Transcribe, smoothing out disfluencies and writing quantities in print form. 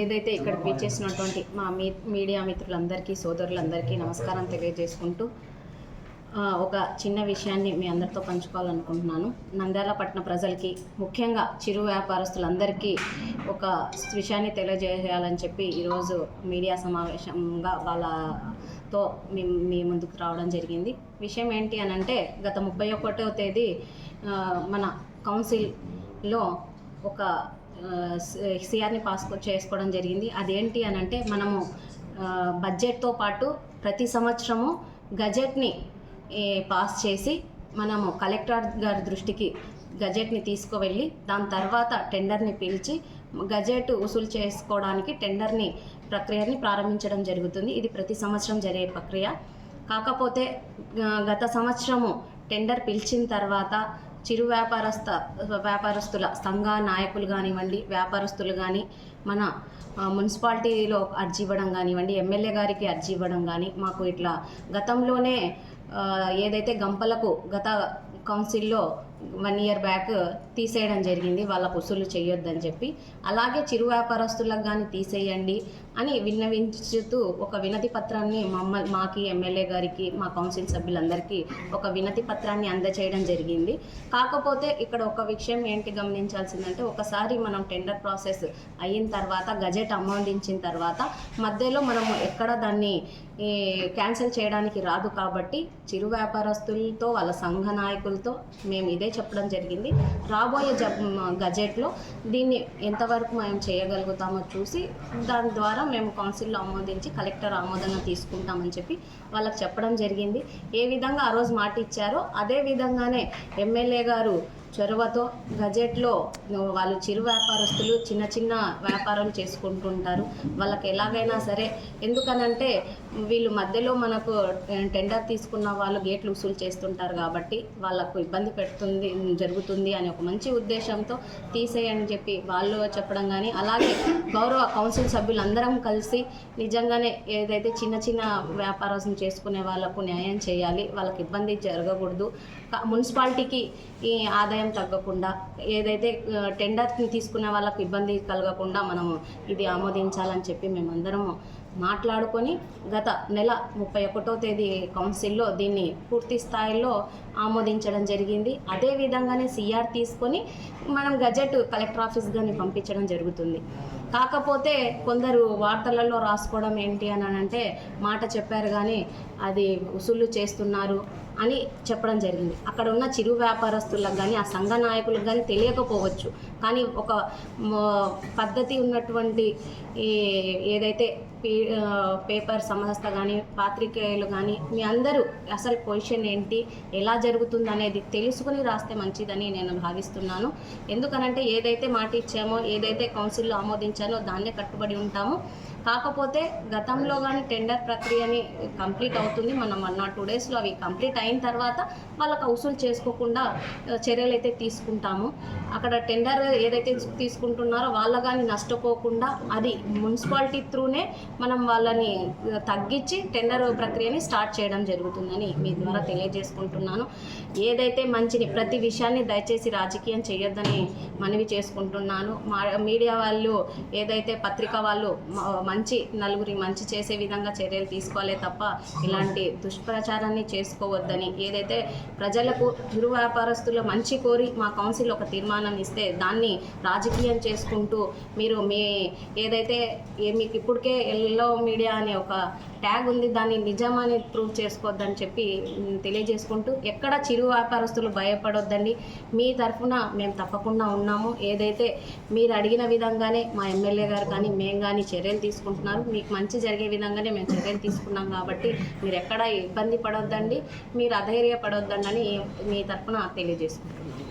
ఏదైతే ఇక్కడికి విచ్చేసినటువంటి మా మీడియా మిత్రులందరికీ సోదరులందరికీ నమస్కారం తెలియజేసుకుంటూ ఒక చిన్న విషయాన్ని మీ అందరితో పంచుకోవాలనుకుంటున్నాను. నంద్యాల పట్టణ ప్రజలకి, ముఖ్యంగా చిరు వ్యాపారస్తులందరికీ ఒక విషయాన్ని తెలియజేయాలని చెప్పి ఈరోజు మీడియా సమావేశంగా వాళ్ళతో మీ ముందుకు రావడం జరిగింది. విషయం ఏంటి అని అంటే, గత 31వ తేదీ మన కౌన్సిల్లో ఒక సిఆర్ని పాస్ చేసుకోవడం జరిగింది. అదేంటి అని అంటే, మనము బడ్జెట్తో పాటు ప్రతి సంవత్సరము గజెట్ని పాస్ చేసి మనము కలెక్టర్ గారి దృష్టికి గజెట్ని తీసుకువెళ్ళి దాని తర్వాత టెండర్ని పిలిచి గజెట్ వసూలు చేసుకోవడానికి టెండర్ని ప్రక్రియని ప్రారంభించడం జరుగుతుంది. ఇది ప్రతి సంవత్సరం జరిగే ప్రక్రియ. కాకపోతే గత సంవత్సరము టెండర్ పిలిచిన తర్వాత చిరు వ్యాపారస్తుల సంఘ నాయకులు కానివ్వండి, వ్యాపారస్తులు కానీ, మన మున్సిపాలిటీలో అర్జీ ఇవ్వడం కానివ్వండి, ఎమ్మెల్యే గారికి అర్జీ ఇవ్వడం కానీ, మాకు ఇట్లా గతంలోనే ఏదైతే గంపలకు గత కౌన్సిల్లో 1 year బ్యాక్ తీసేయడం జరిగింది, వాళ్ళకు వసూలు చేయొద్దని చెప్పి. అలాగే చిరు వ్యాపారస్తులకు కానీ తీసేయండి అని విన్నవించుతూ ఒక వినతి పత్రాన్ని మాకి, ఎమ్మెల్యే గారికి, మా కౌన్సిల్ సభ్యులందరికీ ఒక వినతి పత్రాన్ని అందజేయడం జరిగింది. కాకపోతే ఇక్కడ ఒక విషయం ఏంటి గమనించాల్సిందంటే, ఒకసారి మనం టెండర్ ప్రాసెస్ అయిన తర్వాత గజెట్ అమౌంట్ ఇచ్చిన తర్వాత మధ్యలో మనము ఎక్కడ దాన్ని క్యాన్సిల్ చేయడానికి రాదు. కాబట్టి చిరు వ్యాపారస్తులతో, వాళ్ళ సంఘ నాయకులతో మేము ఇదే చెప్పడం జరిగింది. రాబోయే గజెట్లో దీన్ని ఎంతవరకు మేము చేయగలుగుతామో చూసి దాని ద్వారా మేము కౌన్సిల్లో ఆమోదించి కలెక్టర్ ఆమోదంగా తీసుకుంటామని చెప్పి వాళ్ళకి చెప్పడం జరిగింది. ఏ విధంగా ఆ రోజు మాట ఇచ్చారో అదే విధంగానే ఎమ్మెల్యే గారు చొరవతో గజెట్లో వాళ్ళు చిరు వ్యాపారస్తులు చిన్న చిన్న వ్యాపారాలు చేసుకుంటుంటారు, వాళ్ళకి ఎలాగైనా సరే, ఎందుకనంటే వీళ్ళు మధ్యలో మనకు టెండర్ తీసుకున్న వాళ్ళు గేట్లు వసూలు చేస్తుంటారు కాబట్టి వాళ్ళకు ఇబ్బంది జరుగుతుంది అని ఒక మంచి ఉద్దేశంతో తీసేయని చెప్పి వాళ్ళు చెప్పడం కానీ, అలాగే గౌరవ కౌన్సిల్ సభ్యులందరం కలిసి నిజంగానే ఏదైతే చిన్న చిన్న వ్యాపారం చేసుకునే వాళ్ళకు న్యాయం చేయాలి, వాళ్ళకి ఇబ్బంది జరగకూడదు, మున్సిపాలిటీకి ఈ ఆదాయం తగ్గకుండా, ఏదైతే టెండర్ని తీసుకునే వాళ్ళకు ఇబ్బంది కలగకుండా మనము ఇది ఆమోదించాలని చెప్పి మేమందరము మాట్లాడుకొని గత నెల 31వ తేదీ కౌన్సిల్లో దీన్ని పూర్తి స్థాయిలో ఆమోదించడం జరిగింది. అదే విధంగానే సిఆర్ తీసుకొని మనం గజెట్ కలెక్టర్ ఆఫీస్ కానీ పంపించడం జరుగుతుంది. కాకపోతే కొందరు వార్తలలో రాసుకోవడం ఏంటి అని అంటే, మాట చెప్పారు కానీ అది వసూలు చేస్తున్నారు అని చెప్పడం జరిగింది. అక్కడ ఉన్న చిరు వ్యాపారస్తులకు కానీ, ఆ సంఘ నాయకులకు కానీ తెలియకపోవచ్చు. కానీ ఒక పద్ధతి ఉన్నటువంటి ఏదైతే పేపర్ సంస్థ కానీ, పాత్రికేయులు కానీ, మీ అందరూ అసలు పొజిషన్ ఏంటి, ఎలా జరుగుతుంది అనేది తెలుసుకుని రాస్తే మంచిదని నేను భావిస్తున్నాను. ఎందుకనంటే ఏదైతే మాట ఇచ్చామో, ఏదైతే కౌన్సిల్లో ఆమోదించానో దాన్నే కట్టుబడి ఉంటాము. కాకపోతే గతంలో కానీ టెండర్ ప్రక్రియని కంప్లీట్ అవుతుంది, మనం 1 or 2 daysలో అవి కంప్లీట్ అయిన తర్వాత వాళ్ళకు వసూలు చేసుకోకుండా చర్యలు అయితే తీసుకుంటాము. అక్కడ టెండర్ ఏదైతే తీసుకుంటున్నారో వాళ్ళ కానీ నష్టపోకుండా అది మున్సిపాలిటీ త్రూనే మనం వాళ్ళని తగ్గించి టెండర్ ప్రక్రియని స్టార్ట్ చేయడం జరుగుతుందని మీ ద్వారా తెలియజేసుకుంటున్నాను. ఏదైతే మంచిని, ప్రతి విషయాన్ని దయచేసి రాజకీయం చేయొద్దని మనవి చేసుకుంటున్నాను. మీడియా వాళ్ళు, ఏదైతే పత్రిక వాళ్ళు నలుగురి మంచి చేసే విధంగా చర్యలు తీసుకోవాలే తప్ప ఇలాంటి దుష్ప్రచారాన్ని చేసుకోవద్దని, ఏదైతే ప్రజలకు చిరు వ్యాపారస్తుల మంచి కోరి మా కౌన్సిల్ ఒక తీర్మానం ఇస్తే దాన్ని రాజకీయం చేసుకుంటూ మీరు ఏదైతే మీకు ఇప్పటికే ఎల్లో మీడియా అనే ఒక ట్యాగ్ ఉంది, దాన్ని నిజమని ప్రూవ్ చేసుకోవద్దని చెప్పి తెలియజేసుకుంటూ, ఎక్కడ చిరు వ్యాపారస్తులు భయపడొద్దండి, మీ తరఫున మేము తప్పకుండా ఉన్నాము. ఏదైతే మీరు అడిగిన విధంగానే మా ఎమ్మెల్యే గారు కానీ మేము కానీ చర్యలు తీసుకుంటున్నారు. మీకు మంచి జరిగే విధంగానే మేము చర్యలు తీసుకున్నాం కాబట్టి మీరు ఎక్కడ ఇబ్బంది పడొద్దండి, మీరు అధైర్యపడొద్దండి అని మీ తరఫున తెలియజేసుకుంటున్నాను.